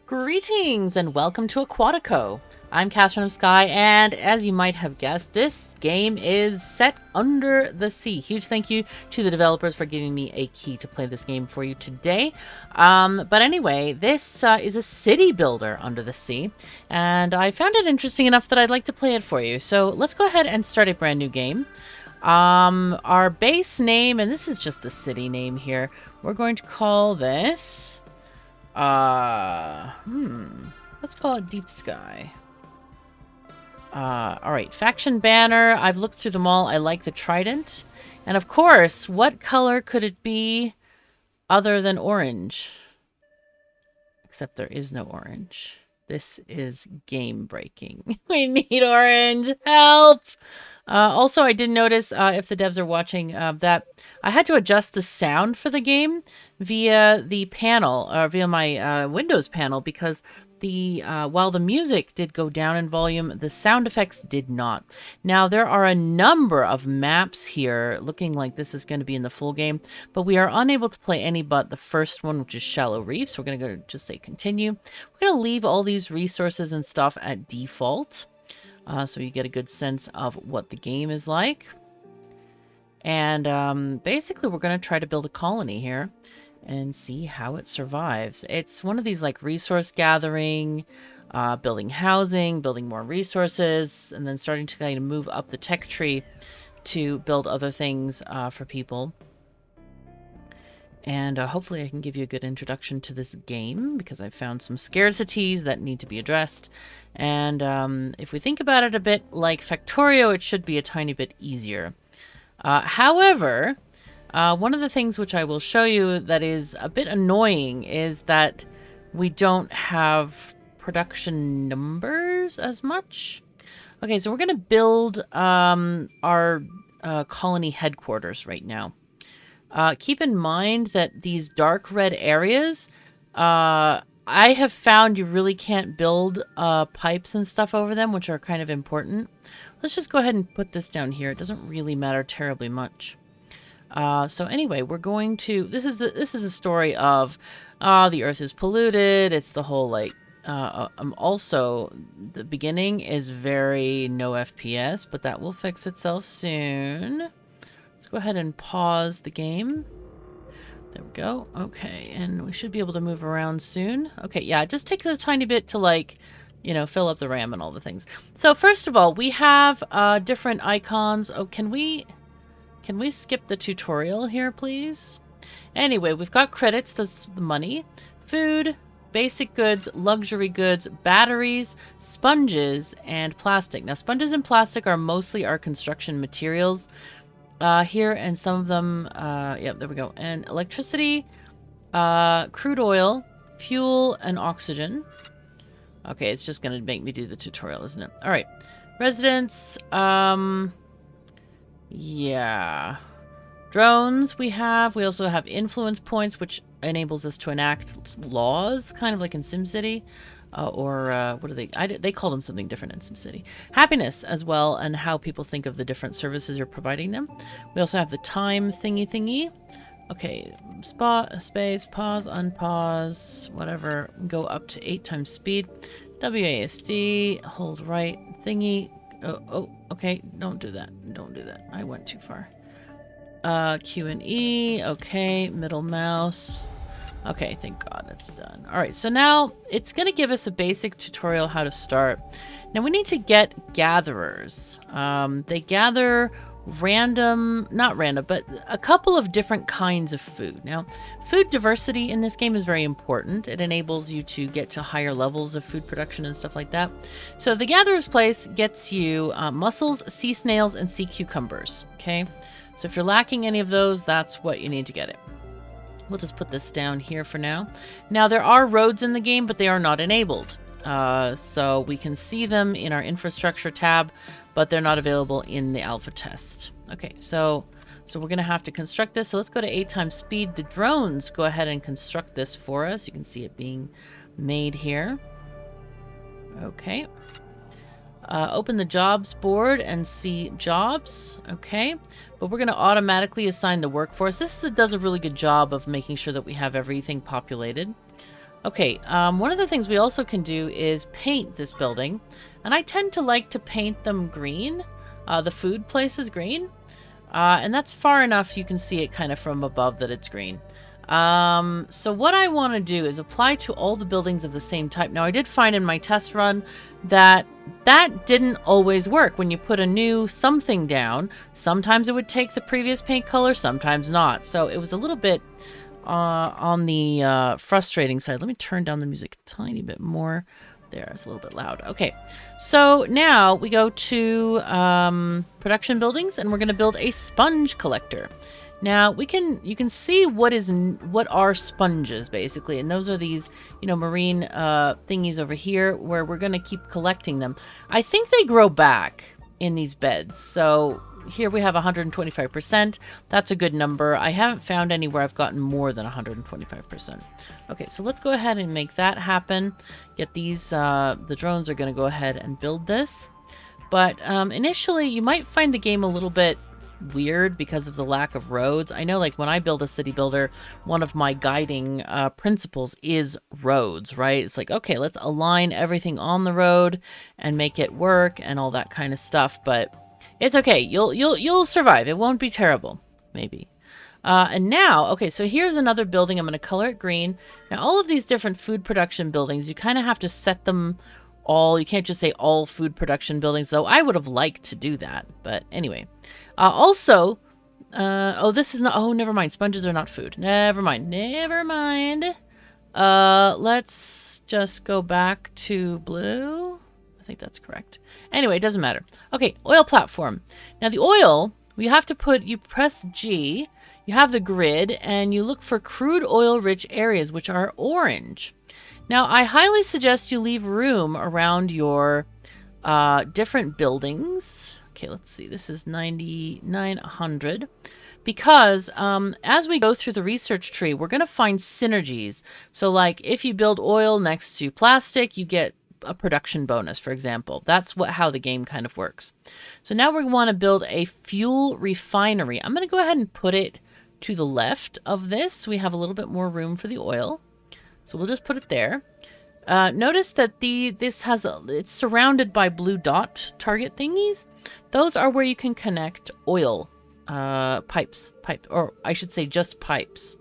Greetings and welcome to Aquatico. I'm KatherineOfSky, and as you might have guessed, this game is set under the sea. Huge thank you to the developers for giving me a key to play this game for you today. But anyway, this is a city builder under the sea, and I found it interesting enough that I'd like to play it for you. So let's go ahead and start a brand new game. Our base name, and this is just the city name here, we're going to call this... let's call it Deep Sky. Alright, faction banner. I've looked through them all. I like the trident. And of course, what color could it be other than orange? Except there is no orange. This is game breaking. We need orange. Help! Also, I did notice, if the devs are watching, that I had to adjust the sound for the game via the panel, or via my Windows panel, because while the music did go down in volume, the sound effects did not. Now, there are a number of maps here, looking like this is going to be in the full game, but we are unable to play any but the first one, which is Shallow Reefs. We're going to go just say continue. We're going to leave all these resources and stuff at default. So you get a good sense of what the game is like. And basically we're going to try to build a colony here and see how it survives. It's one of these like resource gathering, building housing, building more resources, and then starting to kind of move up the tech tree to build other things for people. And hopefully I can give you a good introduction to this game, because I've found some scarcities that need to be addressed. And if we think about it a bit like Factorio, it should be a tiny bit easier. However, one of the things which I will show you that is a bit annoying is that we don't have production numbers as much. Okay, so we're going to build our colony headquarters right now. Keep in mind that these dark red areas, I have found you really can't build pipes and stuff over them, which are kind of important. Let's just go ahead and put this down here. It doesn't really matter terribly much. So anyway, we're going to... This is a story of the Earth is polluted. It's the whole like... also, the beginning is very no FPS, but that will fix itself soon. Let's go ahead and pause the game. There we go. Okay, and we should be able to move around soon. Okay, yeah, it just takes a tiny bit to, like, you know, fill up the RAM and all the things. So first of all, we have different icons. Oh, can we skip the tutorial here, please? Anyway, we've got credits, that's the money, food, basic goods, luxury goods, batteries, sponges, and plastic. Now, sponges and plastic are mostly our construction materials. Here, and some of them, yep, there we go. And electricity, crude oil, fuel, and oxygen. Okay, it's just going to make me do the tutorial, isn't it? All right. Residents, yeah. Drones we have. We also have influence points, which enables us to enact laws, kind of like in SimCity. What do they call them something different in SimCity. Happiness as well, and how people think of the different services you're providing them. We also have the time thingy. Okay, space, pause, unpause, whatever. Go up to 8 times speed. WASD, hold right, thingy. Oh, okay, don't do that. Don't do that. I went too far. Q and E, okay, middle mouse. Okay, thank God it's done. All right, so now it's going to give us a basic tutorial how to start. Now we need to get gatherers. They gather not random, but a couple of different kinds of food. Now, food diversity in this game is very important. It enables you to get to higher levels of food production and stuff like that. So the gatherer's place gets you mussels, sea snails, and sea cucumbers, okay? So if you're lacking any of those, that's what you need to get it. We'll just put this down here for now. Now, there are roads in the game, but they are not enabled. So we can see them in our infrastructure tab, but they're not available in the alpha test. Okay, so we're going to have to construct this. So let's go to 8 times speed. The drones go ahead and construct this for us. You can see it being made here. Okay. Open the jobs board and see jobs. Okay. But we're going to automatically assign the workforce. This does a really good job of making sure that we have everything populated. Okay, one of the things we also can do is paint this building. And I tend to like to paint them green. The food places green. And that's far enough you can see it kind of from above that it's green. So what I want to do is apply to all the buildings of the same type. Now, I did find in my test run that that didn't always work. When you put a new something down, sometimes it would take the previous paint color, sometimes not. So it was a little bit on the frustrating side. Let me turn down the music a tiny bit more. There, it's a little bit loud. Okay, so now we go to production buildings, and we're going to build a sponge collector. Now you can see what are sponges basically, and those are these marine thingies over here where we're going to keep collecting them. I think they grow back in these beds, so here we have 125%. That's a good number. I haven't found anywhere I've gotten more than 125%. Okay, so let's go ahead and make that happen. Get these, the drones are going to go ahead and build this. But initially, you might find the game a little bit weird because of the lack of roads. I know, like, when I build a city builder, one of my guiding principles is roads, right? It's like, okay, let's align everything on the road and make it work and all that kind of stuff. But it's okay. You'll survive. It won't be terrible. Maybe. And now, okay, so here's another building. I'm going to color it green. Now, all of these different food production buildings, you kind of have to set them all. You can't just say all food production buildings, though I would have liked to do that. But anyway. Also, oh, this is not, oh, never mind. Sponges are not food. Never mind. Never mind. Let's just go back to blue. I think that's correct. Anyway, it doesn't matter. Okay, oil platform. Now the oil, you have to put, you press G, you have the grid, and you look for crude oil rich areas, which are orange. Now, I highly suggest you leave room around your different buildings. Okay, let's see. This is 9900. Because as we go through the research tree, we're going to find synergies. So like if you build oil next to plastic, you get a production bonus, for example. That's how the game kind of works. So now we want to build a fuel refinery. I'm going to go ahead and put it to the left of this. We have a little bit more room for the oil. So we'll just put it there. Notice that it's surrounded by blue dot target thingies. Those are where you can connect oil pipes, or I should say just pipes.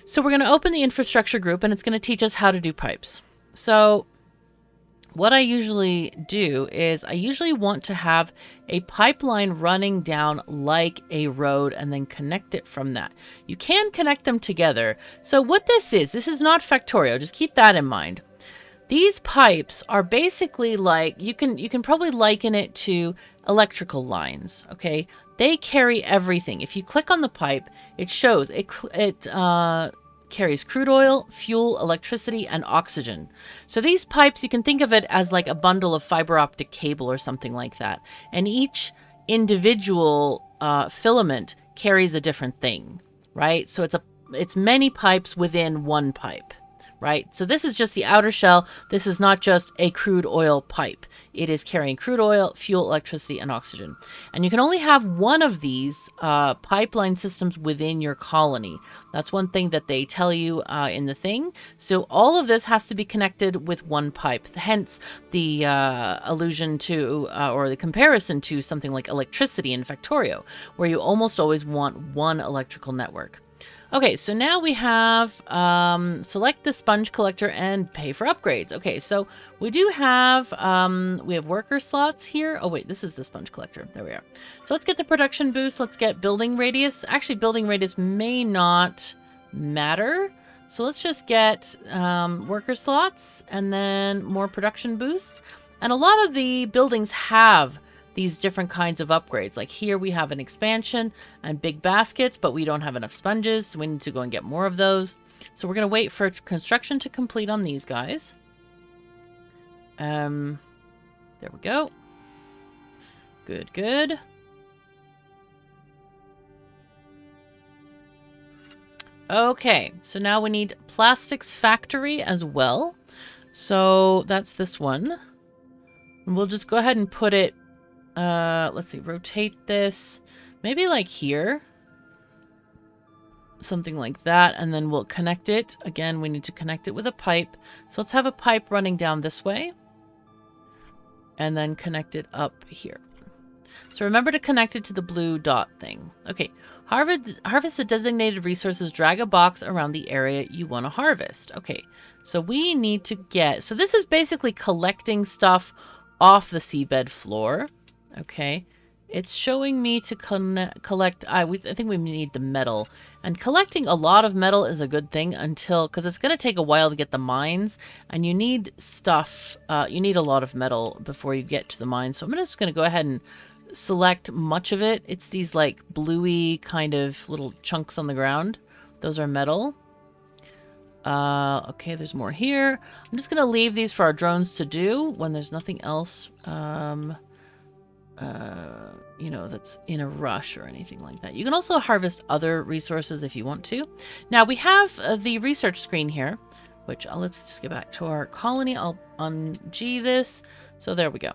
So we're going to open the infrastructure group, and it's going to teach us how to do pipes. So what I usually do is I usually want to have a pipeline running down like a road and then connect it from that. You can connect them together. So what this is not Factorio. Just keep that in mind. These pipes are basically like, you can probably liken it to electrical lines, okay? They carry everything. If you click on the pipe, it shows it carries crude oil, fuel, electricity, and oxygen. So these pipes, you can think of it as like a bundle of fiber optic cable or something like that. And each individual filament carries a different thing, right? So it's many pipes within one pipe, right? So this is just the outer shell. This is not just a crude oil pipe. It is carrying crude oil, fuel, electricity, and oxygen. And you can only have one of these pipeline systems within your colony. That's one thing that they tell you in the thing. So all of this has to be connected with one pipe. Hence the allusion to, or the comparison to something like electricity in Factorio, where you almost always want one electrical network. Okay, so now we have select the sponge collector and pay for upgrades. Okay, so we do have we have worker slots here. Oh wait, this is the sponge collector. There we are. So let's get the production boost. Let's get building radius. Actually, building radius may not matter. So let's just get worker slots and then more production boost. And a lot of the buildings have these different kinds of upgrades. Like here we have an expansion and big baskets, but we don't have enough sponges, so we need to go and get more of those. So we're going to wait for construction to complete on these guys. There we go. Good, good. Okay, so now we need plastics factory as well. So that's this one. And we'll just go ahead and put it, let's see, rotate this maybe like here. something like that, and then we'll connect it. Again, we need to connect it with a pipe. So let's have a pipe running down this way and then connect it up here. So remember to connect it to the blue dot thing. Okay, harvest the designated resources, drag a box around the area you want to harvest. Okay, so we need to get, so this is basically collecting stuff off the seabed floor. Okay, it's showing me to collect, I think we need the metal. And collecting a lot of metal is a good thing until, because it's going to take a while to get the mines, and you need stuff, you need a lot of metal before you get to the mines. So I'm just going to go ahead and select much of it. It's these like bluey kind of little chunks on the ground. Those are metal. Okay, there's more here. I'm just going to leave these for our drones to do when there's nothing else, you know, that's in a rush or anything like that. You can also harvest other resources if you want to. Now we have the research screen here, which let's just get back to our colony. I'll un-G this. So there we go.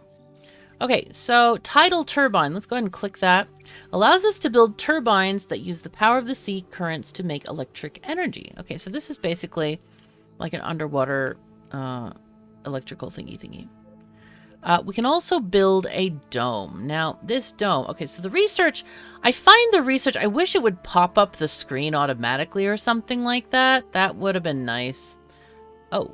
Okay, so tidal turbine. Let's go ahead and click that. Allows us to build turbines that use the power of the sea currents to make electric energy. Okay, so this is basically like an underwater electrical thingy. We can also build a dome. Now, this dome, okay, so the research, I find the research, I wish it would pop up the screen automatically or something like that. That would have been nice. Oh,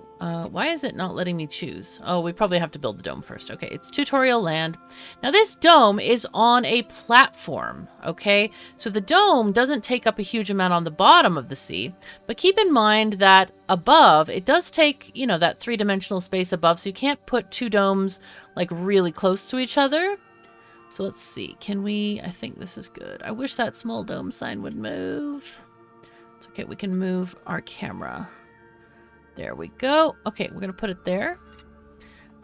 why is it not letting me choose? Oh, we probably have to build the dome first. Okay, it's tutorial land. Now, this dome is on a platform, okay? So the dome doesn't take up a huge amount on the bottom of the sea, but keep in mind that above, it does take, you know, that three-dimensional space above, so you can't put two domes, like, really close to each other. So let's see. Can we... I think this is good. I wish that small dome sign would move. It's okay. We can move our camera. There we go. Okay, we're going to put it there.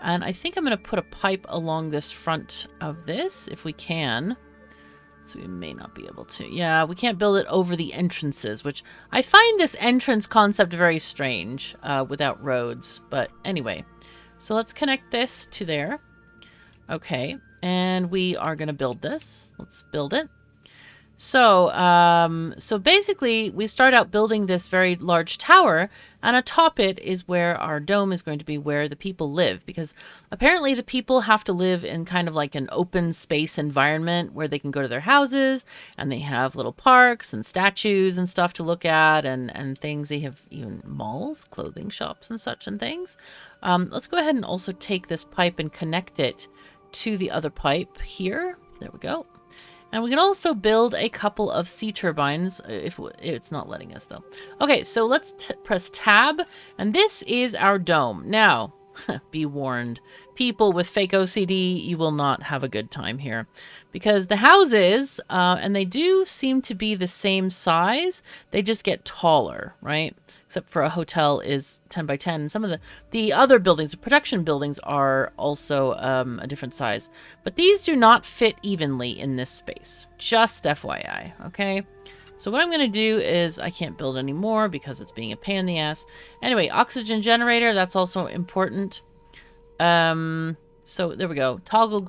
And I think I'm going to put a pipe along this front of this, if we can. So we may not be able to. Yeah, we can't build it over the entrances, which I find this entrance concept very strange without roads. But anyway, so let's connect this to there. Okay, and we are going to build this. Let's build it. So, so basically, we start out building this very large tower, and atop it is where our dome is going to be, where the people live, because apparently the people have to live in kind of like an open space environment where they can go to their houses, and they have little parks and statues and stuff to look at, and things. They have even malls, clothing shops and such and things. Let's go ahead and also take this pipe and connect it to the other pipe here. There we go. And we can also build a couple of sea turbines, if it's not letting us though. Okay, so let's press tab, and this is our dome. Now, be warned, people with fake OCD, you will not have a good time here. Because the houses, and they do seem to be the same size, they just get taller, right? Except for a hotel is 10 by 10. And some of the other buildings, the production buildings, are also a different size. But these do not fit evenly in this space. Just FYI, okay? So what I'm going to do is, I can't build any more because it's being a pain in the ass. Anyway, oxygen generator, that's also important. So there we go. Toggle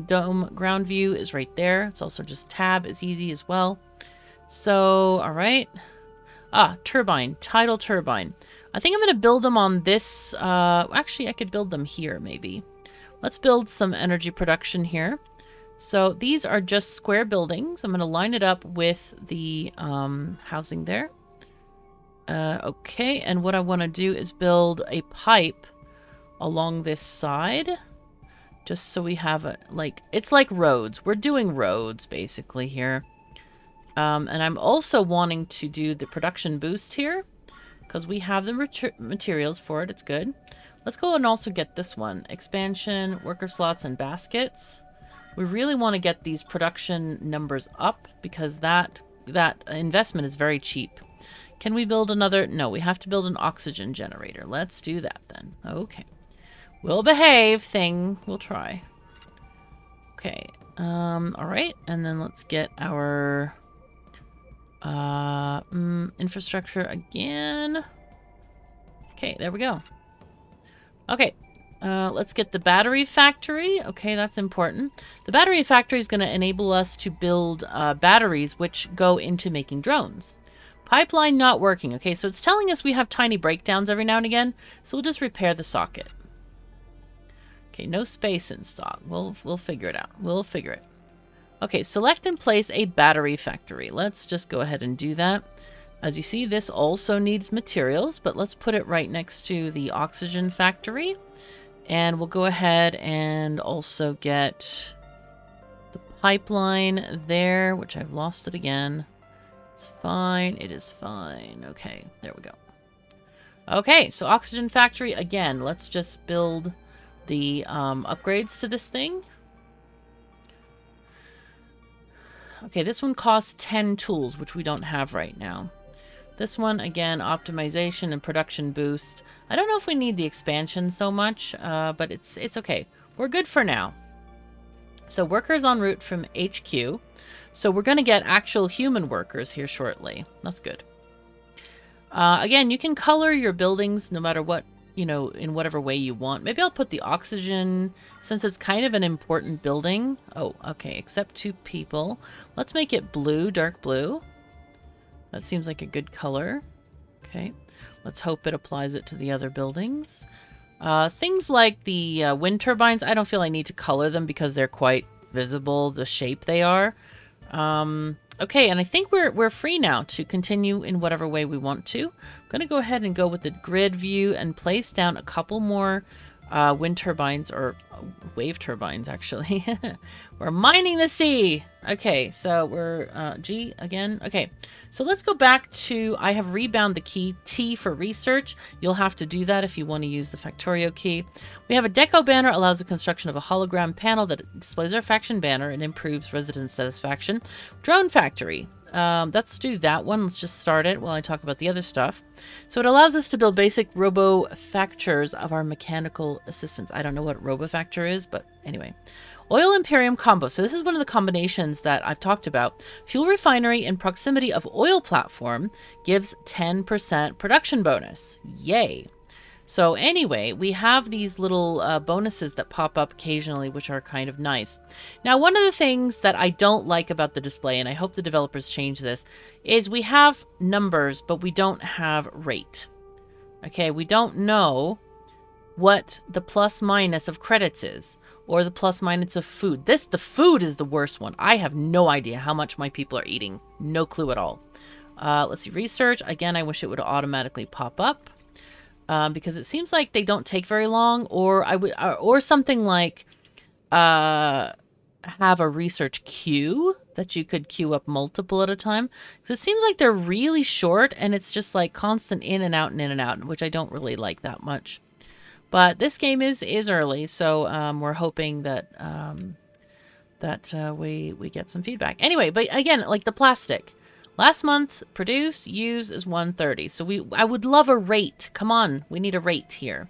dome ground view is right there. It's also just tab is easy as well. So, all right. Turbine, tidal turbine. I think I'm going to build them on this. Actually, I could build them here maybe. Let's build some energy production here. So these are just square buildings. I'm going to line it up with the housing there. Okay, and what I want to do is build a pipe along this side. Just so we have a, like, it's like roads. We're doing roads basically here. And I'm also wanting to do the production boost here because we have the materials for it. It's good. Let's go and also get this one. Expansion, worker slots, and baskets. We really want to get these production numbers up because that investment is very cheap. Can we build another? No, we have to build an oxygen generator. Let's do that then. Okay. We'll behave thing. We'll try. Okay. All right. And then let's get our infrastructure again. Okay, there we go. Okay. Let's get the battery factory. Okay, that's important. The battery factory is going to enable us to build batteries which go into making drones. Pipeline not working. Okay, so it's telling us we have tiny breakdowns every now and again, so we'll just repair the socket. Okay, no space in stock. We'll figure it out. We'll figure it. Okay, select and place a battery factory. Let's just go ahead and do that. As you see, this also needs materials, but let's put it right next to the oxygen factory. And we'll go ahead and also get the pipeline there, which I've lost it again. It's fine. It is fine. Okay, there we go. Okay, so oxygen factory again. Let's just build the upgrades to this thing. Okay, this one costs 10 tools, which we don't have right now. This one, again, optimization and production boost. I don't know if we need the expansion so much, but it's okay. We're good for now. So workers en route from HQ. So we're going to get actual human workers here shortly. That's good. Again, you can color your buildings no matter what, you know, in whatever way you want. Maybe I'll put the oxygen, since it's kind of an important building. Oh, okay, except 2 people. Let's make it blue, dark blue. That seems like a good color. Okay, let's hope it applies it to the other buildings. Things like the wind turbines, I don't feel I need to color them because they're quite visible, the shape they are. Okay, and I think we're free now to continue in whatever way we want to. I'm going to go ahead and go with the grid view and place down a couple more wind turbines, or wave turbines, actually. We're mining the sea! Okay, so we're G again. Okay, so let's go back to, I have rebound the key T for research. You'll have to do that if you want to use the Factorio key. We have a deco banner, allows the construction of a hologram panel that displays our faction banner and improves resident satisfaction. Drone factory. Let's do that one. Let's just start it while I talk about the other stuff. So it allows us to build basic robo-factures of our mechanical assistants. I don't know what robo-facture is, but anyway. Oil Imperium combo. So this is one of the combinations that I've talked about. Fuel refinery in proximity of oil platform gives 10% production bonus. Yay. So anyway, we have these little bonuses that pop up occasionally, which are kind of nice. Now, one of the things that I don't like about the display, and I hope the developers change this, is we have numbers, but we don't have rate. Okay, we don't know what the plus minus of credits is, or the plus minus of food. The food is the worst one. I have no idea how much my people are eating. No clue at all. Let's see, research. Again, I wish it would automatically pop up. Because it seems like they don't take very long, or something like have a research queue that you could queue up multiple at a time. Because it seems like they're really short, and it's just like constant in and out and in and out, which I don't really like that much. But this game is early, so we're hoping that we get some feedback. Anyway, but again, like the plastic. Last month, produce, use is 130. So I would love a rate. Come on, we need a rate here.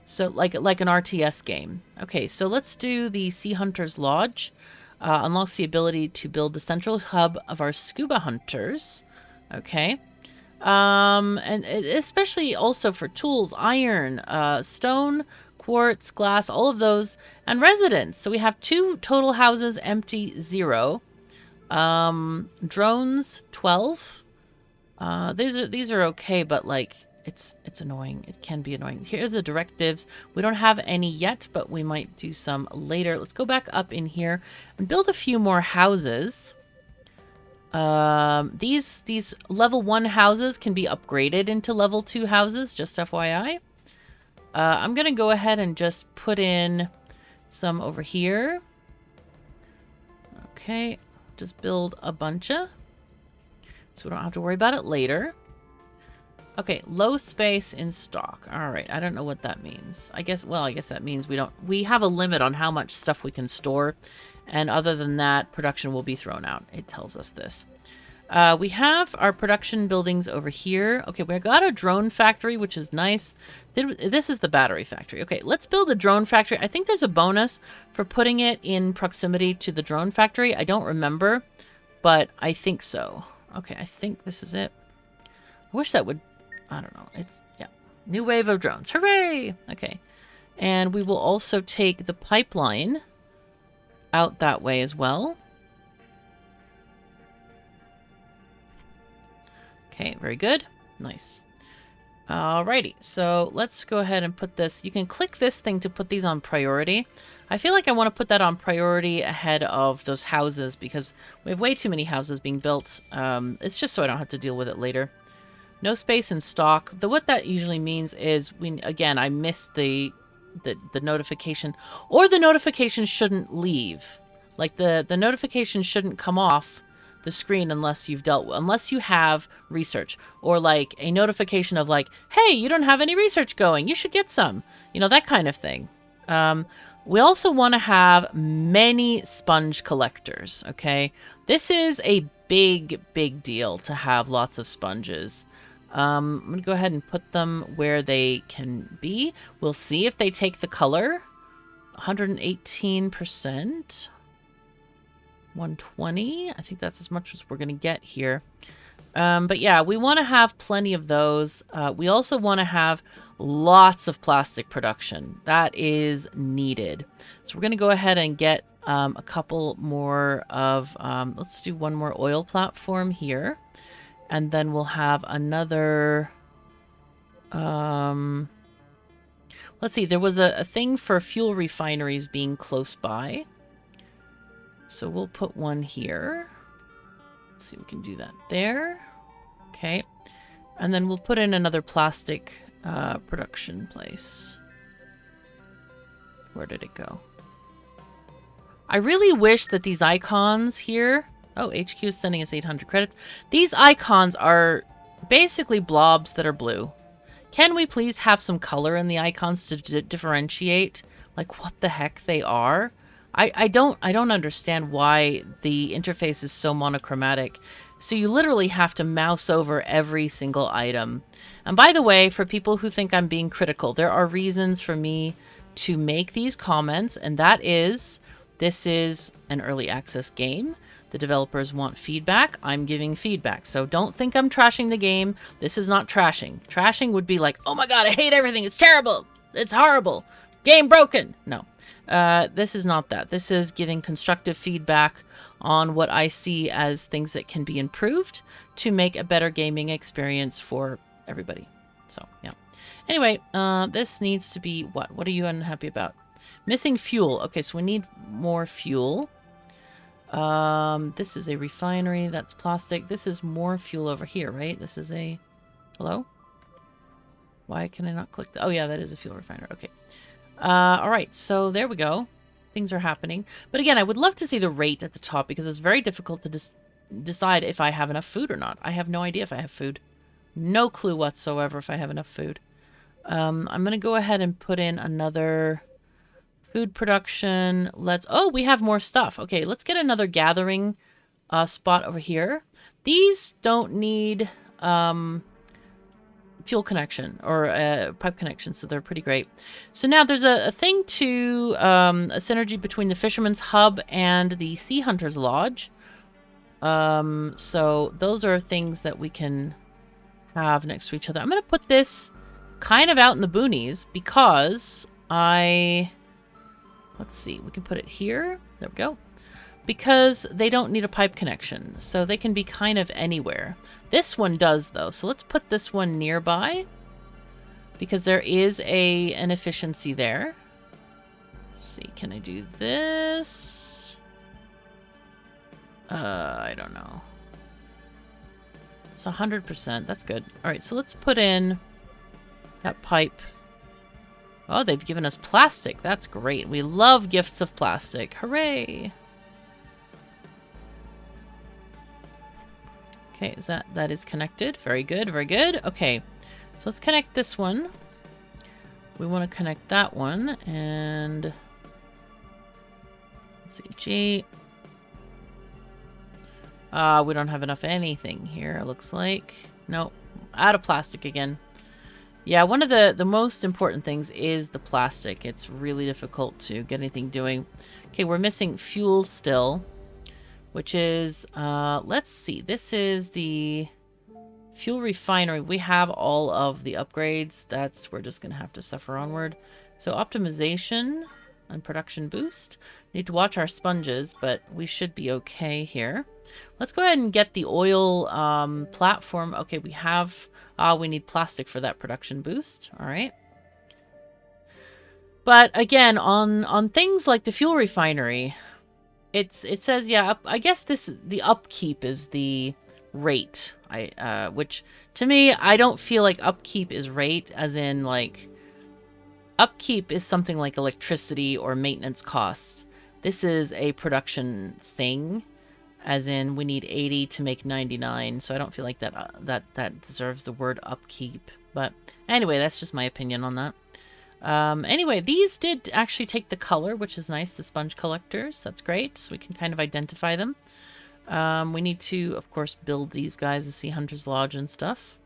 So like an RTS game. Okay, so let's do the Sea Hunters Lodge. Unlocks the ability to build the central hub of our scuba hunters. Okay. And especially also for tools, iron, stone, quartz, glass, all of those, and residents. So we have 2 total houses, empty, 0. Drones 12. These are okay, but like it's annoying. It can be annoying. Here are the directives. We don't have any yet, but we might do some later. Let's go back up in here and build a few more houses. These level 1 houses can be upgraded into level 2 houses, just FYI. I'm gonna go ahead and just put in some over here. Okay. Just build a bunch of, so we don't have to worry about it later. Okay, low space in stock. All right, I don't know what that means. I guess that means we have a limit on how much stuff we can store, and other than that, production will be thrown out. It tells us this. We have our production buildings over here. Okay, we got a drone factory, which is nice. This is the battery factory. Okay, let's build a drone factory. I think there's a bonus for putting it in proximity to the drone factory. I don't remember, but I think so. Okay, I think this is it. I wish that would, I don't know. It's, yeah. New wave of drones. Hooray! Okay. And we will also take the pipeline out that way as well. Okay, very good. Nice. Alrighty, so let's go ahead and put this. You can click this thing to put these on priority. I feel like I want to put that on priority ahead of those houses because we have way too many houses being built. It's just so I don't have to deal with it later. No space in stock. What that usually means is, again, I missed the notification, or the notification shouldn't leave. Like the notification shouldn't come off the screen unless you have research, or like a notification of like, hey, you don't have any research going, you should get some, you know, that kind of thing. We also want to have many sponge collectors. Okay, this is a big deal to have lots of sponges. I'm gonna go ahead and put them where they can be. We'll see if they take the color. 118%. 120. I think that's as much as we're going to get here. But yeah, we want to have plenty of those. We also want to have lots of plastic production. That is needed. So we're going to go ahead and get a couple more of... let's do one more oil platform here. And then we'll have another... let's see. There was a thing for fuel refineries being close by. So we'll put one here. Let's see, we can do that there. Okay. And then we'll put in another plastic production place. Where did it go? I really wish that these icons here... Oh, HQ is sending us 800 credits. These icons are basically blobs that are blue. Can we please have some color in the icons to differentiate, like, what the heck they are? I don't understand why the interface is so monochromatic. So you literally have to mouse over every single item. And by the way, for people who think I'm being critical, there are reasons for me to make these comments, and that is, this is an early access game. The developers want feedback. I'm giving feedback. So don't think I'm trashing the game. This is not trashing. Trashing would be like, oh my god, I hate everything. It's terrible. It's horrible. Game broken. No. This is not that. This is giving constructive feedback on what I see as things that can be improved to make a better gaming experience for everybody. So, yeah. Anyway, this needs to be what? What are you unhappy about? Missing fuel. Okay, so we need more fuel. This is a refinery. That's plastic. This is more fuel over here, right? This is a... Hello? Why can I not click? Oh, yeah, that is a fuel refinery. Okay. All right, so there we go. Things are happening. But again, I would love to see the rate at the top because it's very difficult to decide if I have enough food or not. I have no idea if I have food. No clue whatsoever if I have enough food. I'm going to go ahead and put in another food production. Oh, we have more stuff. Okay, let's get another gathering spot over here. These don't need... fuel connection or pipe connection, so they're pretty great. So now there's a thing to a synergy between the Fisherman's Hub and the Sea Hunter's Lodge. So those are things that we can have next to each other. I'm going to put this kind of out in the boonies because let's see, we can put it here. There we go. Because they don't need a pipe connection, so they can be kind of anywhere. This one does, though, so let's put this one nearby because there is an efficiency there. Let's see, can I do this? I don't know. It's 100%. That's good. All right, so let's put in that pipe. Oh, they've given us plastic. That's great. We love gifts of plastic. Hooray! Okay, that is connected. Very good, very good. Okay, so let's connect this one. We want to connect that one, and let's see, G. We don't have enough anything here, it looks like. Nope, out of plastic again. Yeah, one of the most important things is the plastic. It's really difficult to get anything doing. Okay, we're missing fuel still. Which is, let's see, this is the fuel refinery. We have all of the upgrades. We're just going to have to suffer onward. So optimization, and production boost. Need to watch our sponges, but we should be okay here. Let's go ahead and get the oil platform. Okay, we have... we need plastic for that production boost. All right. But again, on things like the fuel refinery, it says, yeah, I guess the upkeep is the rate. Which to me, I don't feel like upkeep is rate, as in like upkeep is something like electricity or maintenance costs. This is a production thing, as in we need 80 to make 99. So I don't feel like that deserves the word upkeep. But anyway, that's just my opinion on that. Anyway, these did actually take the color, which is nice. The sponge collectors, that's great. So we can kind of identify them. We need to, of course, build these guys, the Sea Hunter's Lodge and stuff.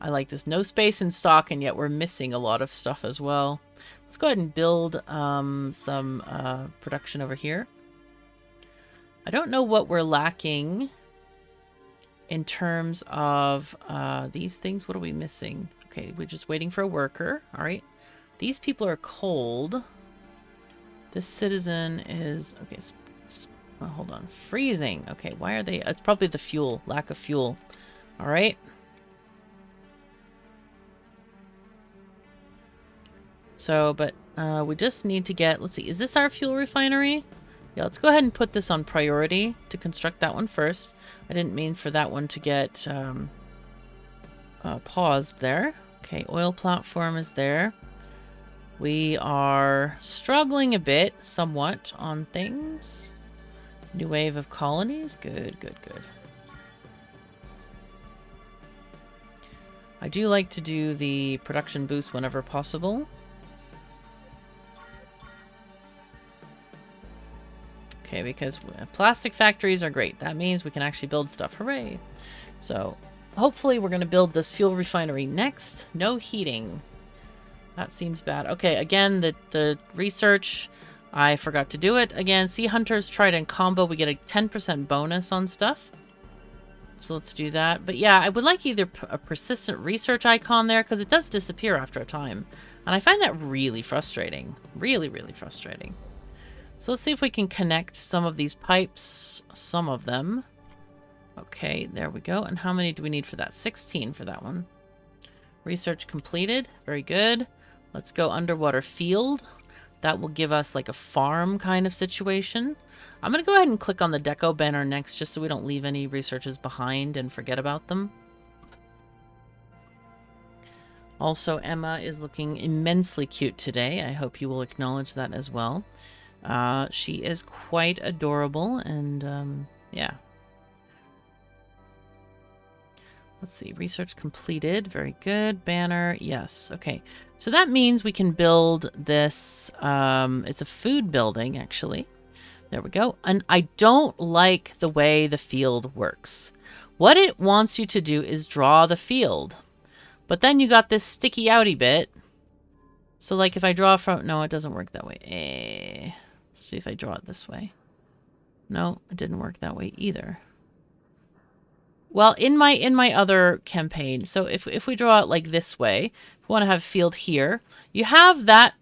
I like this. No space in stock, and yet we're missing a lot of stuff as well. Let's go ahead and build some production over here. I don't know what we're lacking in terms of these things. What are we missing? Okay, we're just waiting for a worker. All right. These people are cold. This citizen is... Okay, oh, hold on. Freezing. Okay, why are they... It's probably the fuel. Lack of fuel. All right. So, but we just need to get... Let's see. Is this our fuel refinery? Yeah, let's go ahead and put this on priority to construct that one first. I didn't mean for that one to get paused there. Okay, oil platform is there. We are struggling a bit, somewhat, on things. New wave of colonies. Good, good, good. I do like to do the production boost whenever possible. Okay, because plastic factories are great. That means we can actually build stuff. Hooray! So, hopefully we're going to build this fuel refinery next. No heating. That seems bad. Okay, again, the research, I forgot to do it. Again, Sea Hunters Trident combo, we get a 10% bonus on stuff. So let's do that. But yeah, I would like either a persistent research icon there, because it does disappear after a time. And I find that really frustrating. Really, really frustrating. So let's see if we can connect some of these pipes. Some of them. Okay, there we go. And how many do we need for that? 16 for that one. Research completed. Very good. Let's go underwater field. That will give us like a farm kind of situation. I'm going to go ahead and click on the deco banner next, just so we don't leave any researches behind and forget about them. Also, Emma is looking immensely cute today. I hope you will acknowledge that as well. She is quite adorable, and yeah. Let's see, research completed. Very good. Banner, yes. Okay, so that means we can build this. It's a food building, actually. There we go. And I don't like the way the field works. What it wants you to do is draw the field. But then you got this sticky outy bit. So like if I draw from... No, it doesn't work that way. Let's see if I draw it this way. No, it didn't work that way either. Well, in my other campaign, so if we draw it like this way, if we want to have a field here, you have that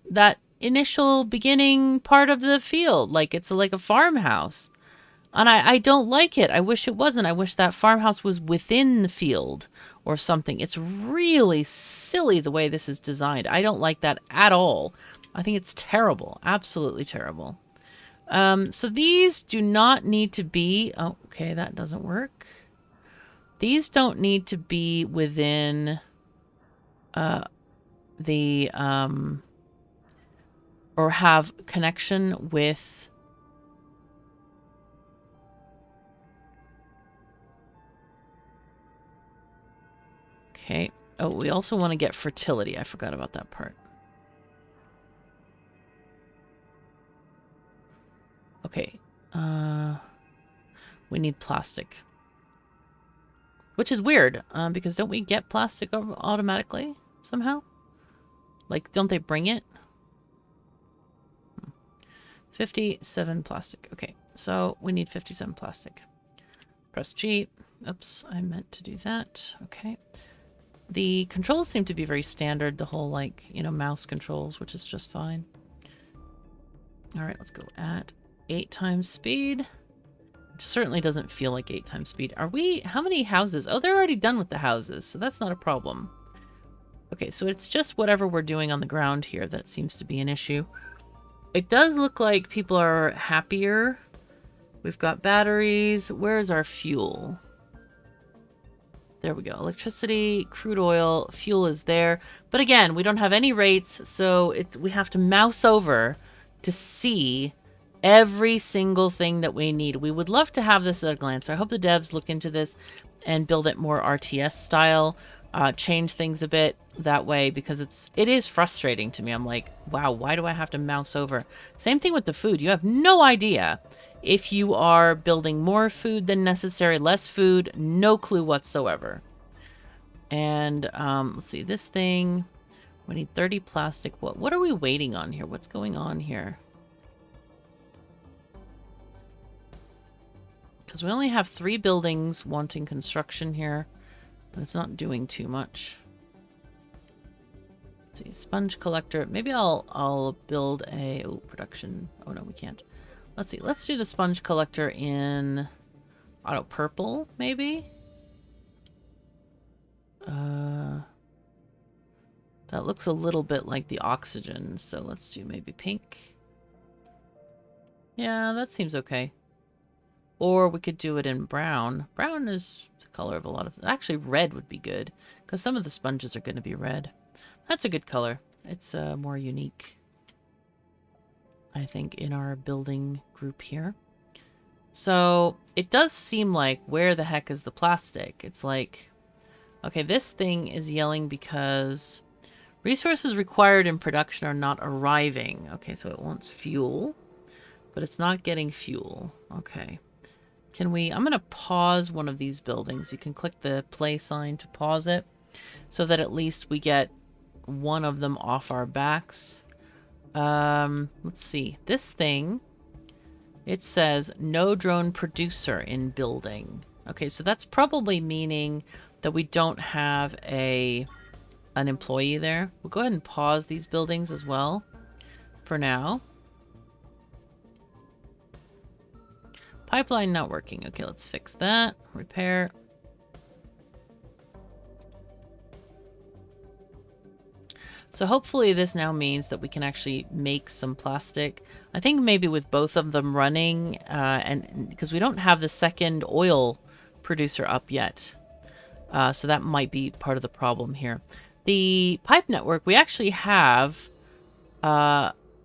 initial beginning part of the field, like it's like a farmhouse. And I don't like it. I wish it wasn't. I wish that farmhouse was within the field or something. It's really silly the way this is designed. I don't like that at all. I think it's terrible. Absolutely terrible. So these do not need to be... Oh, okay, that doesn't work. These don't need to be within the... or have connection with... Okay. Oh, we also want to get fertility. I forgot about that part. Okay. We need plastic. Which is weird, because don't we get plastic automatically somehow? Like, don't they bring it? 57 plastic. Okay, so we need 57 plastic. Press G. Oops, I meant to do that. Okay. The controls seem to be very standard. The whole, like, you know, mouse controls, which is just fine. All right, let's go at 8 times speed. It certainly doesn't feel like 8 times speed. Are we... How many houses? Oh, they're already done with the houses, so that's not a problem. Okay, so it's just whatever we're doing on the ground here that seems to be an issue. It does look like people are happier. We've got batteries. Where's our fuel? There we go. Electricity, crude oil, fuel is there. But again, we don't have any rates, so we have to mouse over to see every single thing that we need. We would love to have this at a glance. So I hope the devs look into this and build it more RTS style, change things a bit that way, because it is frustrating to me. I'm like, wow, why do I have to mouse over? Same thing with the food. You have no idea if you are building more food than necessary, less food, no clue whatsoever. And let's see, this thing, we need 30 plastic. What are we waiting on here? What's going on here? Because we only have 3 buildings wanting construction here, and it's not doing too much. Let's see, sponge collector. Maybe I'll build a production. Oh no, we can't. Let's see. Let's do the sponge collector in auto purple, maybe. That looks a little bit like the oxygen, so let's do maybe pink. Yeah, that seems okay. Or we could do it in brown. Brown is the color of a lot of... Actually, red would be good, because some of the sponges are going to be red. That's a good color. It's more unique, I think, in our building group here. So it does seem like, where the heck is the plastic? It's like, okay, this thing is yelling because resources required in production are not arriving. Okay, so it wants fuel, but it's not getting fuel. Okay. Can we... I'm going to pause one of these buildings. You can click the play sign to pause it, so that at least we get one of them off our backs. Let's see. This thing, it says no drone producer in building. Okay, so that's probably meaning that we don't have an employee there. We'll go ahead and pause these buildings as well for now. Pipeline not working. Okay, let's fix that. Repair. So hopefully this now means that we can actually make some plastic. I think maybe with both of them running, and because we don't have the second oil producer up yet. So that might be part of the problem here. The pipe network, we actually have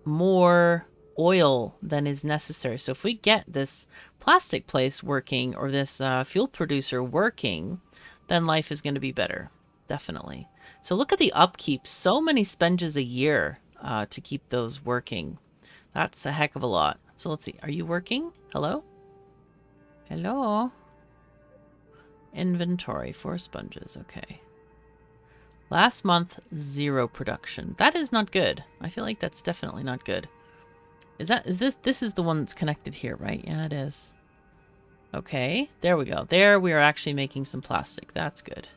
more oil than is necessary. So if we get this plastic place working, or this fuel producer working, then life is going to be better. Definitely. So look at the upkeep. So many sponges a year to keep those working. That's a heck of a lot. So let's see. Are you working? Hello? Hello? Inventory, 4 sponges. Okay. Last month, 0 production. That is not good. I feel like that's definitely not good. This is the one that's connected here, right? Yeah, it is. Okay, there we go. There we are actually making some plastic. That's good.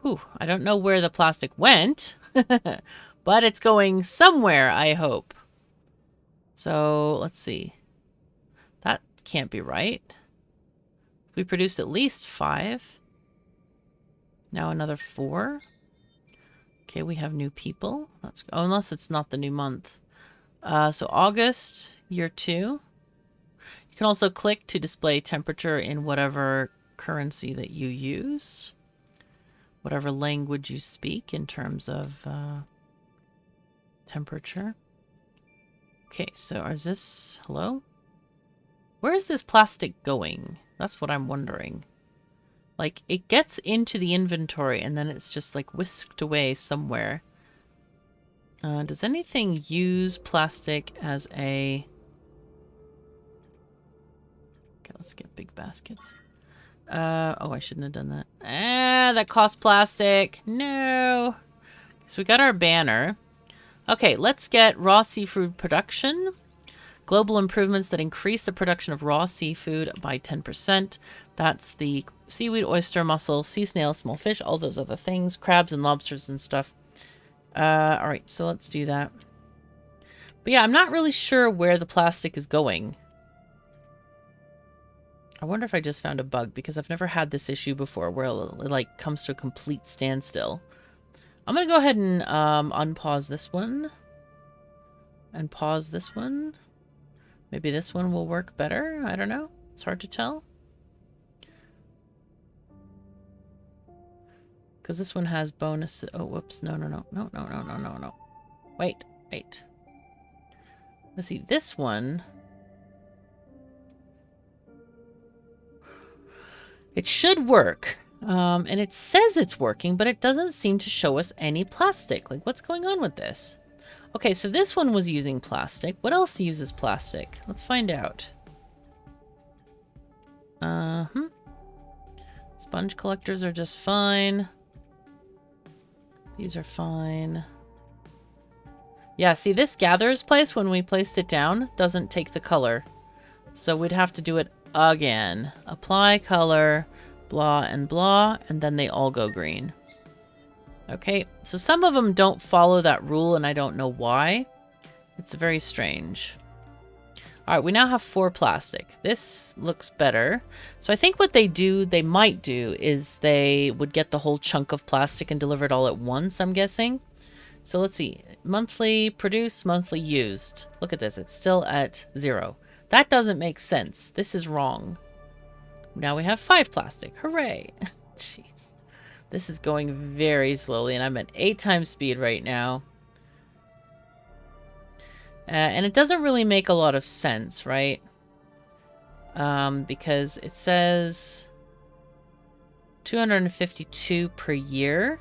Whew, I don't know where the plastic went, but it's going somewhere, I hope. So, let's see. That can't be right. We produced at least 5. Now another 4. Okay, we have new people. That's... Oh, unless it's not the new month. So August, year 2. You can also click to display temperature in whatever currency that you use. Whatever language you speak in terms of temperature. Okay, so is this... Hello? Where is this plastic going? That's what I'm wondering. Like, it gets into the inventory and then it's just like whisked away somewhere. Does anything use plastic as a... Okay, let's get big baskets. Oh, I shouldn't have done that. That costs plastic. No. So we got our banner. Okay, let's get raw seafood production. Global improvements that increase the production of raw seafood by 10%. That's the seaweed, oyster, mussel, sea snail, small fish, all those other things, crabs and lobsters and stuff. All right, so let's do that. But yeah, I'm not really sure where the plastic is going. I wonder if I just found a bug, because I've never had this issue before where it like comes to a complete standstill. I'm going to go ahead and unpause this one. And pause this one. Maybe this one will work better. I don't know. It's hard to tell. Because this one has bonus. Oh, whoops. No. Wait. Let's see. This one. It should work. And it says it's working, but it doesn't seem to show us any plastic. Like, what's going on with this? Okay, so this one was using plastic. What else uses plastic? Let's find out. Sponge collectors are just fine. These are fine. Yeah, see, this gatherer's place, when we placed it down, doesn't take the color. So we'd have to do it again. Apply color, blah and blah, and then they all go green. Okay, so some of them don't follow that rule, and I don't know why. It's very strange. All right, we now have 4 plastic. This looks better. So I think what they might do, is they would get the whole chunk of plastic and deliver it all at once, I'm guessing. So let's see. Monthly produced, monthly used. Look at this. It's still at 0. That doesn't make sense. This is wrong. Now we have 5 plastic. Hooray. Jeez. This is going very slowly, and I'm at 8 times speed right now. And it doesn't really make a lot of sense, right? Because it says 252 per year.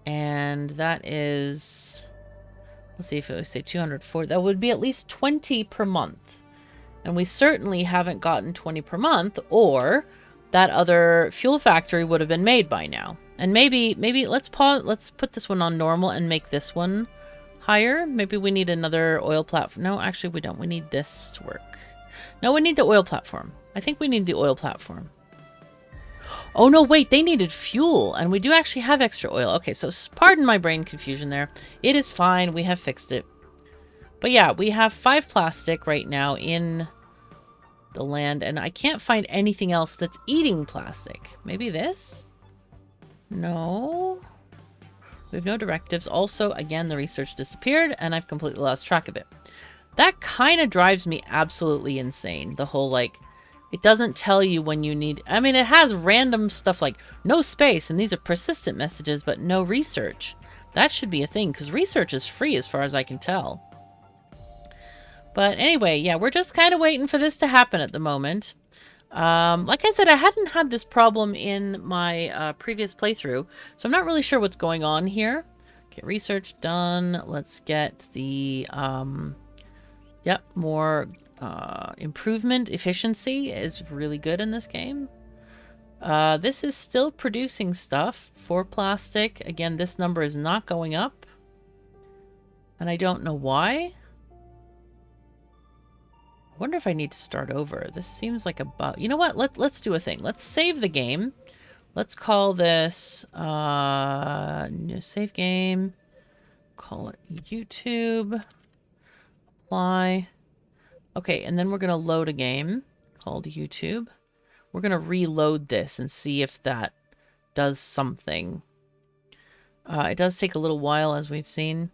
And that is... Let's see if it would say 240. That would be at least 20 per month. And we certainly haven't gotten 20 per month, or that other fuel factory would have been made by now. And maybe let's pause. Let's put this one on normal and make this one higher. Maybe we need another oil platform. No, actually we don't. We need this to work. No, we need the oil platform. I think we need the oil platform. Oh no, wait, they needed fuel, and we do actually have extra oil. Okay, so pardon my brain confusion there. It is fine. We have fixed it. But yeah, we have 5 plastic right now in the land, and I can't find anything else that's eating plastic. Maybe this? No. We have no directives. Also, again, the research disappeared, and I've completely lost track of it. That kind of drives me absolutely insane. The whole, like, it doesn't tell you when you need... I mean, it has random stuff like no space, and these are persistent messages, but no research. That should be a thing, because research is free as far as I can tell. But anyway, yeah, we're just kind of waiting for this to happen at the moment. Like I said, I hadn't had this problem in my previous playthrough, so I'm not really sure what's going on here. Okay, research done. Let's get the... Yep, more improvement. Efficiency is really good in this game. This is still producing stuff for plastic. Again, this number is not going up. And I don't know why. I wonder if I need to start over. This seems like a bug. You know what? Let's do a thing. Let's save the game. Let's call this new save game. Call it YouTube. Apply. Okay, and then we're going to load a game called YouTube. We're going to reload this and see if that does something. It does take a little while, as we've seen.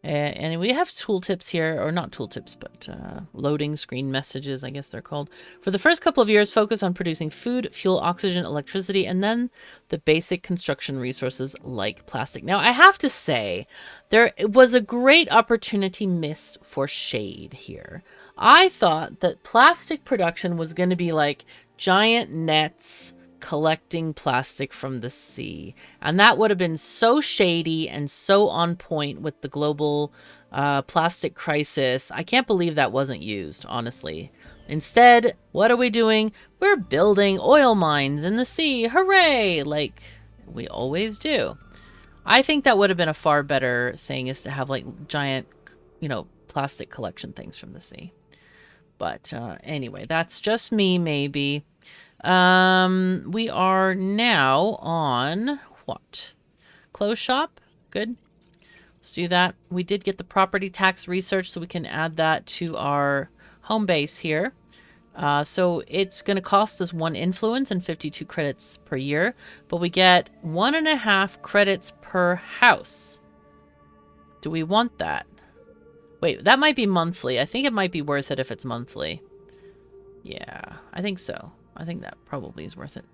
And we have tooltips here, or not tooltips, but loading screen messages, I guess they're called. For the first couple of years, focus on producing food, fuel, oxygen, electricity, and then the basic construction resources like plastic. Now, I have to say, there was a great opportunity missed for shade here. I thought that plastic production was going to be like giant nets collecting plastic from the sea, and that would have been so shady and so on point with the global plastic crisis. I can't believe that wasn't used, honestly. Instead, what are we doing? We're building oil mines in the sea. Hooray! Like we always do. I think that would have been a far better thing, is to have like giant, plastic collection things from the sea. But anyway, that's just me, maybe. We are now on what? Clothes shop. Good. Let's do that. We did get the property tax research, so we can add that to our home base here. So it's going to cost us 1 influence and 52 credits per year, but we get 1.5 credits per house. Do we want that? Wait, that might be monthly. I think it might be worth it if it's monthly. Yeah, I think so. I think that probably is worth it.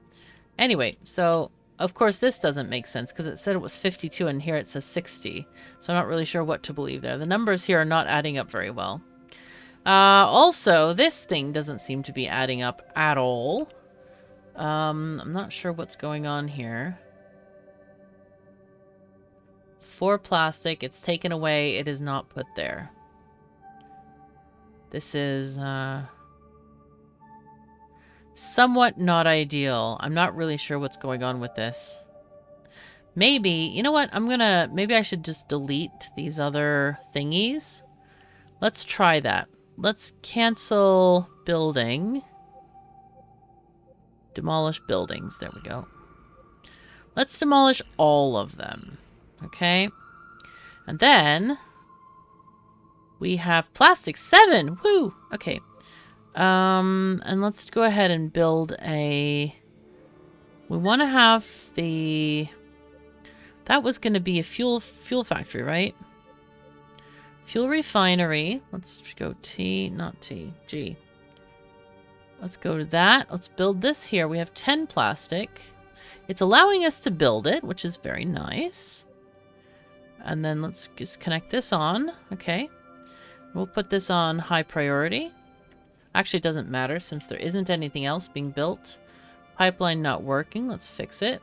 Anyway, so of course this doesn't make sense because it said it was 52 and here it says 60. So I'm not really sure what to believe there. The numbers here are not adding up very well. Also, this thing doesn't seem to be adding up at all. I'm not sure what's going on here. 4 plastic. It's taken away. It is not put there. This is somewhat not ideal. I'm not really sure what's going on with this. Maybe, you know what? Maybe I should just delete these other thingies. Let's try that. Let's cancel building. Demolish buildings. There we go. Let's demolish all of them. Okay. And then we have plastic 7. Woo! Okay. And let's go ahead and build a... We want to have the... That was going to be a fuel factory, right? Fuel refinery. Let's go T, not T, G. Let's go to that. Let's build this here. We have 10 plastic. It's allowing us to build it, which is very nice. And then let's just connect this on. Okay. We'll put this on high priority. Actually, it doesn't matter since there isn't anything else being built. Pipeline not working. Let's fix it.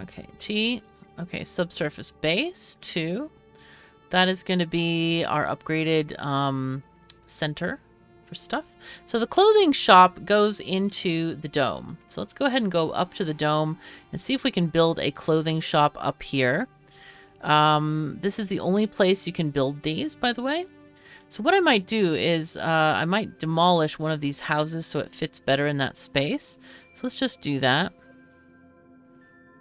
Okay, T. Okay, subsurface base, 2. That is going to be our upgraded center for stuff. So the clothing shop goes into the dome. So let's go ahead and go up to the dome and see if we can build a clothing shop up here. This is the only place you can build these, by the way. So what I might do is I might demolish one of these houses so it fits better in that space. So let's just do that.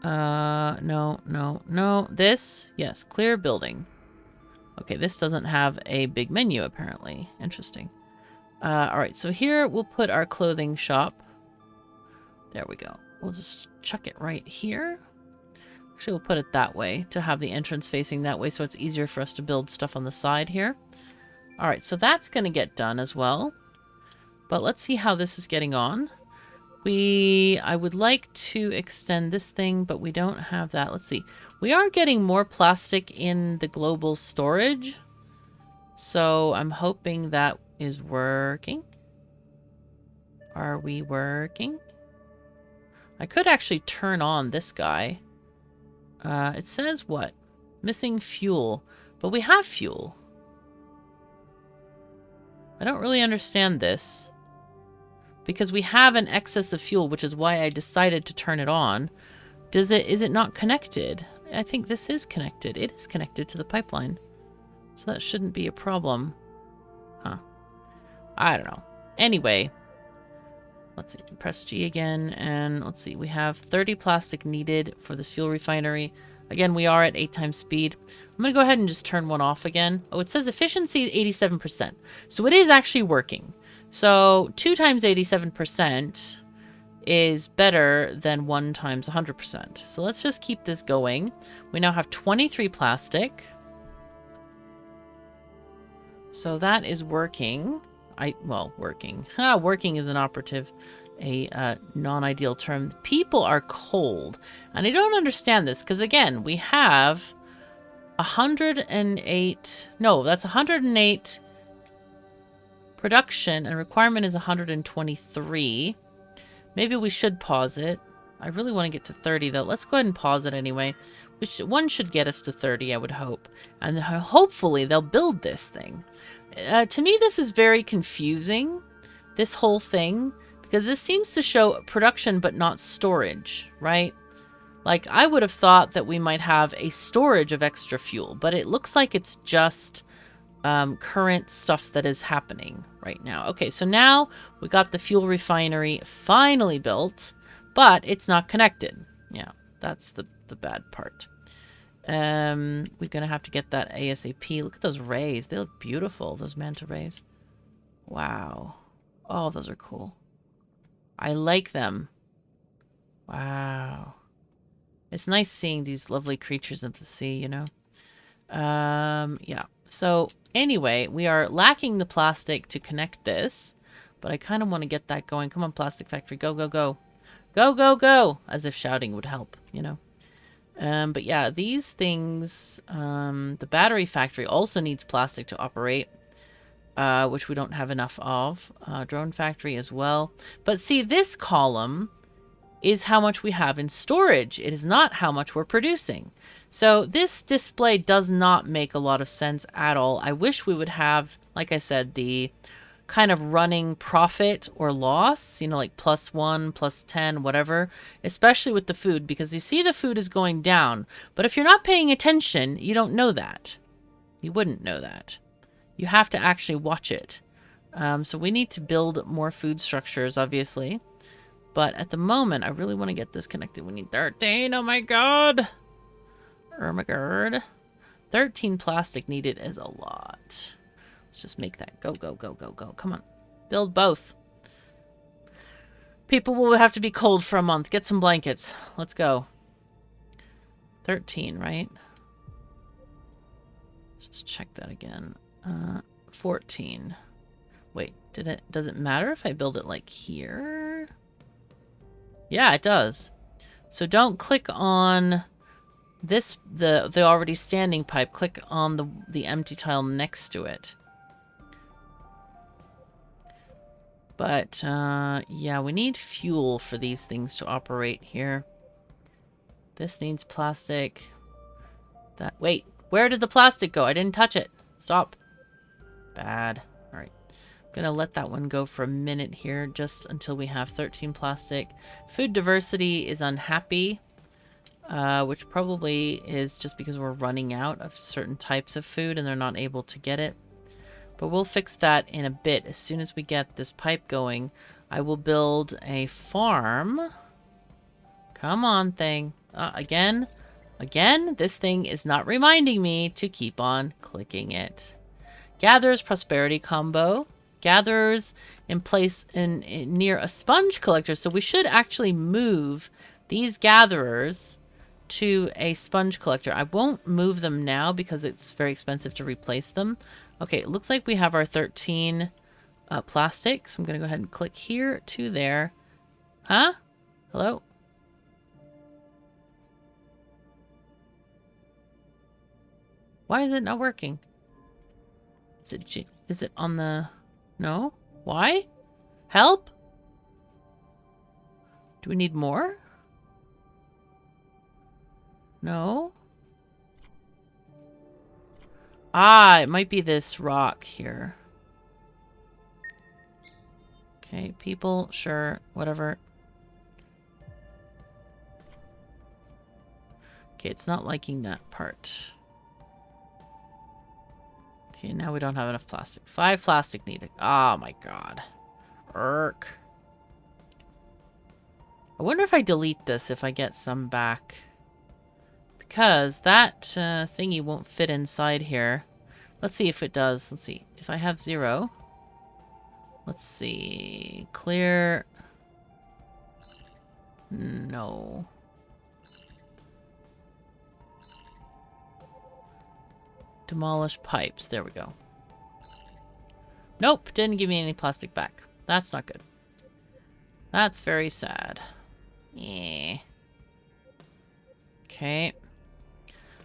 No. This, yes, clear building. Okay, this doesn't have a big menu apparently. Interesting. All right, so here we'll put our clothing shop. There we go. We'll just chuck it right here. Actually, we'll put it that way to have the entrance facing that way so it's easier for us to build stuff on the side here. All right, so that's going to get done as well. But let's see how this is getting on. I would like to extend this thing, but we don't have that. Let's see. We are getting more plastic in the global storage. So I'm hoping that is working. Are we working? I could actually turn on this guy. It says what? Missing fuel. But we have fuel. I don't really understand this. Because we have an excess of fuel, which is why I decided to turn it on. Is it not connected? I think this is connected. It is connected to the pipeline. So that shouldn't be a problem. Huh. I don't know. Anyway. Let's see. Press G again. And let's see. We have 30 plastic needed for this fuel refinery. Again, we are at 8 times speed. I'm going to go ahead and just turn one off again. Oh, it says efficiency 87%. So it is actually working. So 2 times 87% is better than 1 times 100%. So let's just keep this going. We now have 23 plastic. So that is working. Working. Working is an operative, a non-ideal term. People are cold. And I don't understand this because, again, we have 108. No, that's 108 production, and requirement is 123. Maybe we should pause it. I really want to get to 30, though. Let's go ahead and pause it anyway. One should get us to 30, I would hope. And hopefully they'll build this thing. To me, this is very confusing, this whole thing, because this seems to show production but not storage, right? Like, I would have thought that we might have a storage of extra fuel, but it looks like it's just current stuff that is happening right now. Okay, so now we got the fuel refinery finally built, but it's not connected. Yeah. That's the bad part. We're gonna have to get that ASAP. Look at those rays. They look beautiful, those manta rays. Wow. Oh, those are cool. I like them. Wow. It's nice seeing these lovely creatures of the sea, you know? Yeah. So, anyway, we are lacking the plastic to connect this, but I kind of want to get that going. Come on, plastic factory. Go, go, go. Go, go, go! As if shouting would help, you know? But yeah, these things, the battery factory also needs plastic to operate, which we don't have enough of. Drone factory as well. But see, this column is how much we have in storage. It is not how much we're producing. So this display does not make a lot of sense at all. I wish we would have, like I said, the kind of running profit or loss, you know, like +1, +10, whatever, especially with the food, because you see the food is going down. But if you're not paying attention, you don't know that. You wouldn't know that. You have to actually watch it. So we need to build more food structures, obviously. But at the moment, I really want to get this connected. We need 13. Oh my god. Oh my god. 13 plastic needed is a lot. Let's just make that go, go, go, go, go. Come on. Build both. People will have to be cold for a month. Get some blankets. Let's go. 13, right? Let's just check that again. 14. Wait, does it matter if I build it like here? Yeah, it does. So don't click on this, the already standing pipe. Click on the empty tile next to it. But, yeah, we need fuel for these things to operate here. This needs plastic. Wait, where did the plastic go? I didn't touch it. Stop. Bad. All right. I'm gonna let that one go for a minute here, just until we have 13 plastic. Food diversity is unhappy, which probably is just because we're running out of certain types of food and they're not able to get it. But we'll fix that in a bit. As soon as we get this pipe going, I will build a farm. Come on, thing. Again, this thing is not reminding me to keep on clicking it. Gatherers prosperity combo. Gatherers in place near a sponge collector. So we should actually move these gatherers to a sponge collector. I won't move them now because it's very expensive to replace them. Okay, it looks like we have our 13 plastic. So I'm going to go ahead and click here to there. Huh? Hello? Why is it not working? Is it on the... No? Why? Help? Do we need more? No? Ah, it might be this rock here. Okay, people, sure, whatever. Okay, it's not liking that part. Okay, now we don't have enough plastic. 5 plastic needed. Oh my god. Irk. I wonder if I delete this, if I get some back. Because that thingy won't fit inside here. Let's see if it does. Let's see. If I have 0. Let's see. Clear. No. Demolish pipes. There we go. Nope. Didn't give me any plastic back. That's not good. That's very sad. Yeah. Okay.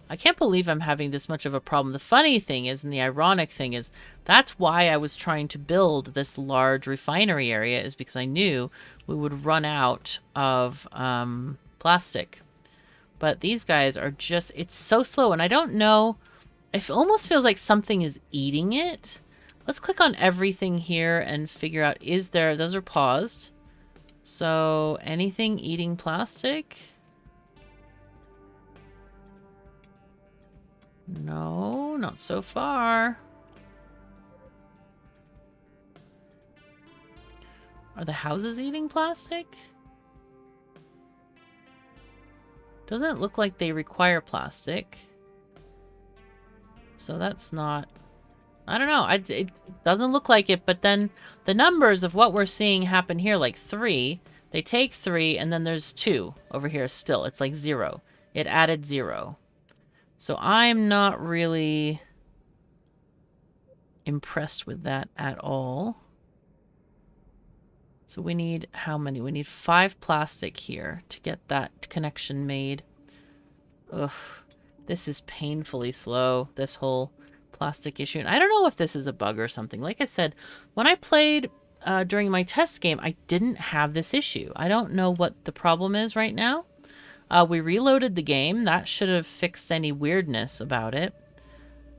I can't believe I'm having this much of a problem. The funny thing is, and the ironic thing is, that's why I was trying to build this large refinery area, is because I knew we would run out of plastic. But these guys are just, it's so slow, and I don't know, it almost feels like something is eating it. Let's click on everything here and figure out, is there, those are paused. So, anything eating plastic? No, not so far. Are the houses eating plastic? Doesn't look like they require plastic. So that's not... I don't know. It doesn't look like it, but then the numbers of what we're seeing happen here, like 3, they take 3, and then there's 2 over here still. It's like 0. It added 0. So I'm not really impressed with that at all. So we need how many? We need 5 plastic here to get that connection made. Ugh. This is painfully slow, this whole plastic issue. And I don't know if this is a bug or something. Like I said, when I played during my test game, I didn't have this issue. I don't know what the problem is right now. We reloaded the game. That should have fixed any weirdness about it.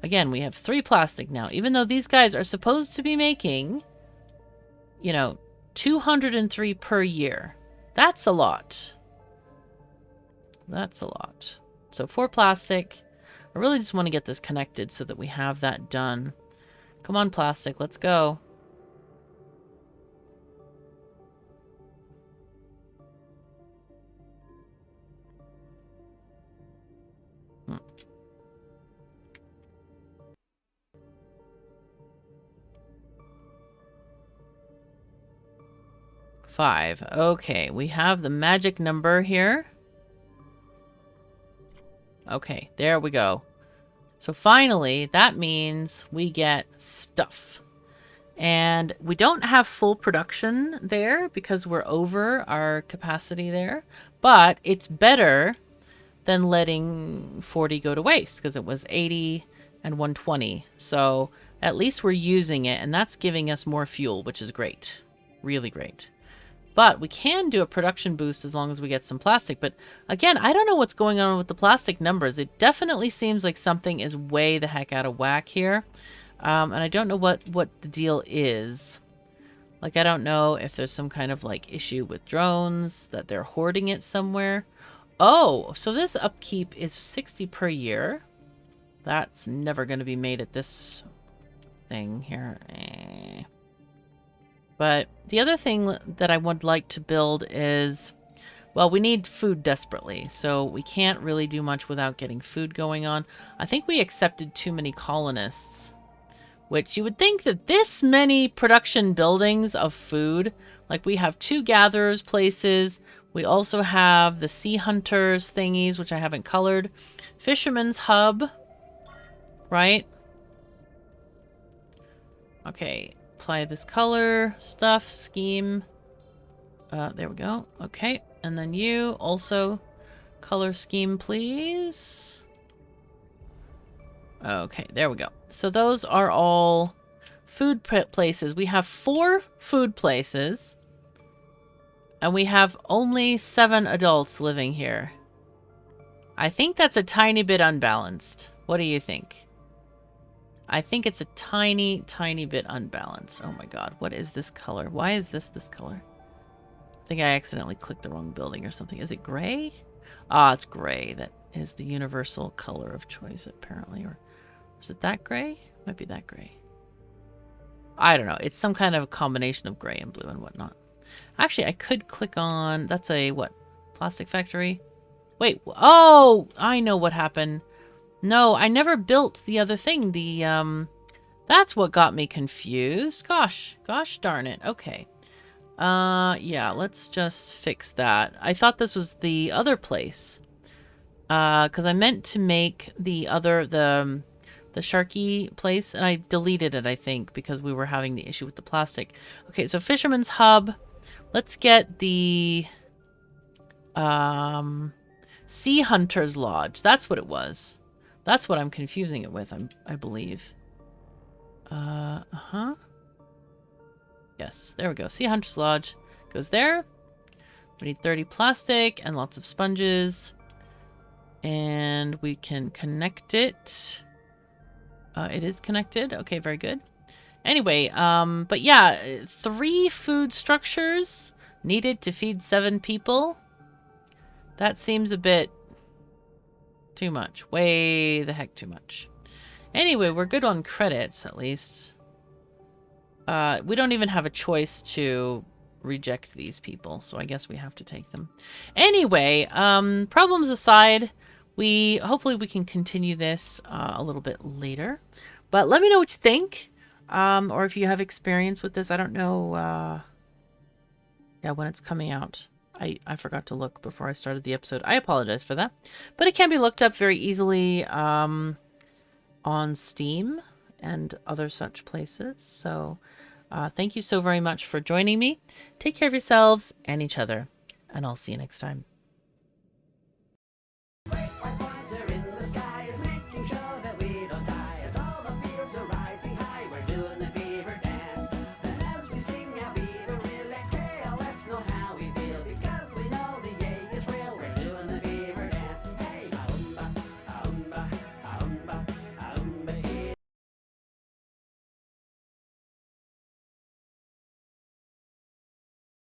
Again, we have 3 plastic now. Even though these guys are supposed to be making, you know, 203 per year. That's a lot. That's a lot. So 4 plastic. I really just want to get this connected so that we have that done. Come on, plastic. Let's go. Hmm. 5. Okay, we have the magic number here. Okay, there we go. So finally, that means we get stuff. And we don't have full production there because we're over our capacity there. But it's better than letting 40 go to waste because it was 80 and 120. So at least we're using it, and that's giving us more fuel, which is great. Really great. But we can do a production boost as long as we get some plastic. But again, I don't know what's going on with the plastic numbers. It definitely seems like something is way the heck out of whack here. And I don't know what the deal is. Like, I don't know if there's some kind of, like, issue with drones, that they're hoarding it somewhere. Oh, so this upkeep is 60 per year. That's never going to be made at this thing here. But the other thing that I would like to build is, well, we need food desperately. So we can't really do much without getting food going on. I think we accepted too many colonists, which you would think that this many production buildings of food, like we have 2 gatherers places. We also have the sea hunters thingies, which I haven't colored. Fisherman's hub, right? Okay. Apply this color stuff scheme. There we go. Okay, and then you also color scheme, please. Okay, there we go. So those are all food places. We have 4 food places, and we have only 7 adults living here. I think that's a tiny bit unbalanced. What do you think? I think it's a tiny, tiny bit unbalanced. Oh my god, what is this color? Why is this color? I think I accidentally clicked the wrong building or something. Is it gray? Ah, it's gray. That is the universal color of choice, apparently. Or is it that gray? Might be that gray. I don't know. It's some kind of a combination of gray and blue and whatnot. Actually, I could click on... That's a, what? Plastic factory? Wait. Oh! I know what happened. No, I never built the other thing. That's what got me confused. Gosh darn it. Okay. Yeah, let's just fix that. I thought this was the other place. Because I meant to make the other, the Sharky place, and I deleted it, I think, because we were having the issue with the plastic. Okay, so Fisherman's Hub. Let's get the, Sea Hunter's Lodge. That's what it was. That's what I'm confusing it with, I believe. Yes, there we go. Sea Hunter's Lodge goes there. We need 30 plastic and lots of sponges. And we can connect it. It is connected. Okay, very good. Anyway, but yeah, 3 food structures needed to feed 7 people. That seems a bit too much. Way the heck too much. Anyway, we're good on credits, at least. We don't even have a choice to reject these people. So I guess we have to take them. Anyway, problems aside, hopefully we can continue this a little bit later. But let me know what you think. Or if you have experience with this. I don't know when it's coming out. I forgot to look before I started the episode. I apologize for that. But it can be looked up very easily on Steam and other such places. So thank you so very much for joining me. Take care of yourselves and each other. And I'll see you next time.